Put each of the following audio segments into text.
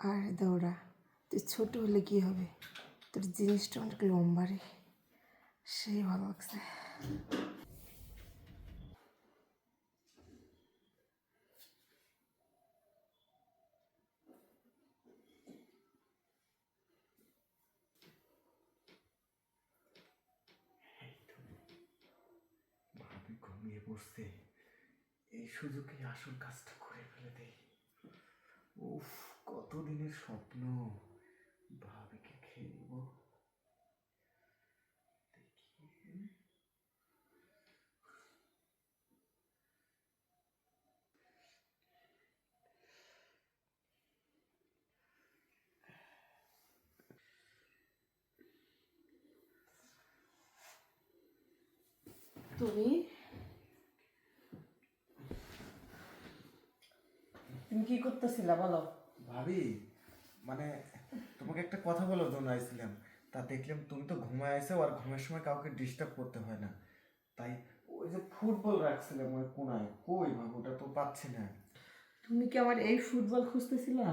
আর দৌড়া, তুই ছোট হলে কী হবে, তোর জিনিসটা অনেক লম্বা রে, সেই ভালো লাগছে। ভাবি ঘুমিয়ে পড়ছে, এই সুযোগে আসল কাজটা করে ফেলে দেই। উফ, কতদিনের স্বপ্ন, ভাবিকে খেয়ে নেব। তুমি তুমি কি করতেছিলা বলো? ভাবি, মানে তোমাকে একটা কথা বলার জন্য আইছিলাম, তা দেখলাম তুমি তো ঘুমায় আইছো, আর ঘুমের সময় কাউকে ডিস্টার্ব করতে হয় না, তাই ওই যে ফুটবল রাখছিলাম ওই কোনায়, কই ভাবি ওটা তো পাচ্ছি না। তুমি কি আমার এই ফুটবল খুঁজতেছিলা?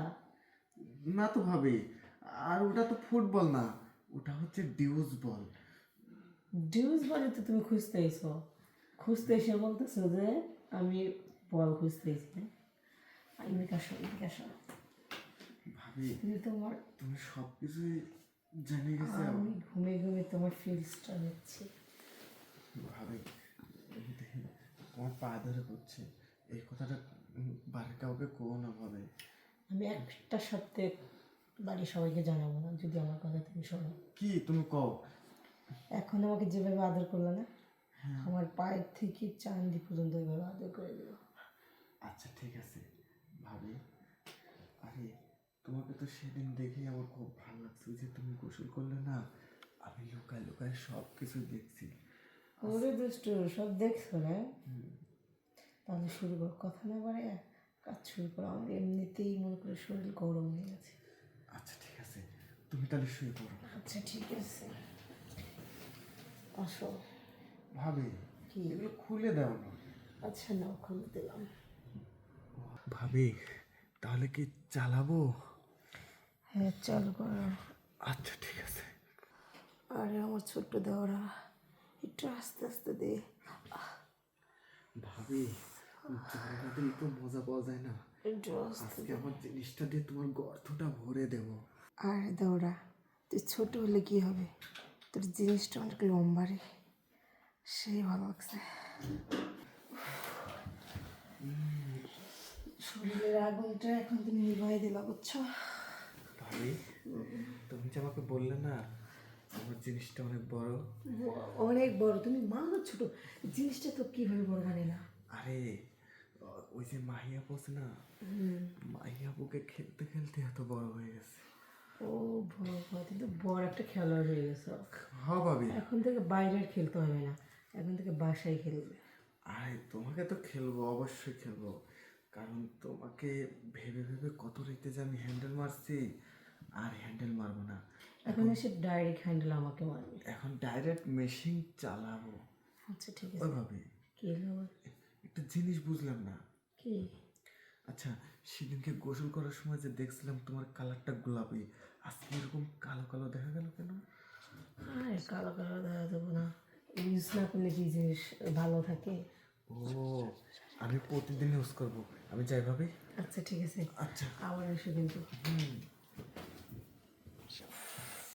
না তো ভাবি, আর ওটা তো ফুটবল না, ওটা হচ্ছে ডিউস বল। ডিউজ বলে তো তুমি খুঁজতে এসো, খুঁজতে এসে বলতেছো যে আমি বল খুঁজতে এসি। এদিকে আসো, এদিকে আসো। ভাবি, তুমি তোমার, তুমি সব কিছুই জেনে গেছে। আমি ঘুমে ঘুমে তোমার ফিলসটা নিচ্ছি। ভাবি, দেখি তোমার পা ধরে করছে, এই কথাটা বাড়ির কাউকে কো না ভাবে। আমি একটা সপ্তাহে বাড়ির সবাইকে জানাবো না যদি আমার কথা তুমি শোনো। কি তুমি কও? এখন আমাকে যেভাবে আদর করলো না, আমার পায়ের থেকে চান্দি পর্যন্ত ওইভাবে আদর করে দিল। আচ্ছা ঠিক আছে ভাবি, আরে তোমাকে তো সেদিন দেখে আমার খুব ভালো লাগছে, ওই যে তুমি গোসল করলে না, আমি লুকায় লুকায় সব কিছু দেখছি। ওরে দুষ্টু, সব দেখছো না? তাহলে শুরু কর, কথা না বাড়ে কাজ শুরু করো। আমার এমনিতেই মনে করে শরীর গরম হয়ে গেছে। আচ্ছা ঠিক আছে, তুমি তাহলে শুয়ে পড়ো। আচ্ছা ঠিক আছে, আসো। ভাবি, কি? এগুলো খুলে দাও না। আচ্ছা নাও, খুলে দিলাম। ভাবি, তাহলে কি চালাবো? হ্যাঁ চালু করো। আচ্ছা ঠিক আছে। আরে আমার ছোট্ট দেওরা, একটু আস্তে আস্তে দে। ভাবি, জলটা দিলে তো মজা পাওয়া যায় না, একটু আস্তে আজকে দে। আমার জিনিসটা দিয়ে তোমার গর্তটা ভরে দেবো। আর দৌড়া, তুই ছোট হলে কী হবে, তোর জিনিসটা অনেক লম্বা রে, সেই ভালো লাগছে। শরীরের আগুনটা এখন তুমি নিভাই দিলা, বুঝছো? ভাবি, তুমি যে আমাকে বললে না আমার জিনিসটা অনেক বড়, অনেক বড়, তুমি মানো ছোট, জিনিসটা তো কীভাবে বড় বানাইলা? আরে ওই যে মাহিয়াপু আছে না, মাহিয়াপুকে খেলতে খেলতে এত বড় হয়ে গেছে। ও বাবা, কিন্তু বড় একটা খেলোয়াড় হয়ে গেছো। হ্যাঁ ভাবি, এখন থেকে বাইরে আর খেলতে হবে না, এখন থেকে বাসায় খেলবে। আরে তোমাকে তো খেলবো, অবশ্যই খেলবো, কারণ তোমাকে ভেবে ভেবে কত রেতে যে আমি হ্যান্ডেল মারছি, আর হ্যান্ডেল মারবো না, এখন এসে ডাইরেক্ট হ্যান্ডেল আমাকে মারবে। এখন ডাইরেক্ট মেশিন চালাবো। আচ্ছা ঠিক আছে। ওই ভাবি, কি হলো আবার? একটা জিনিস বুঝলাম না। কি? আচ্ছা, সেদিনকে গোসল করার সময় যে দেখছিলাম তোমার কালারটা গোলাপি, আজকে এরকম কালো কালো দেখা গেল কেন? আরে কালো কালো দেখা দেবো না, ইউজ না করলে কি জিনিস ভালো থাকে? ও, আমি প্রতিদিন ইউজ করবো, আমি যাই ভাবি। আচ্ছা ঠিক আছে, আচ্ছা। আবার এসো কিন্তু।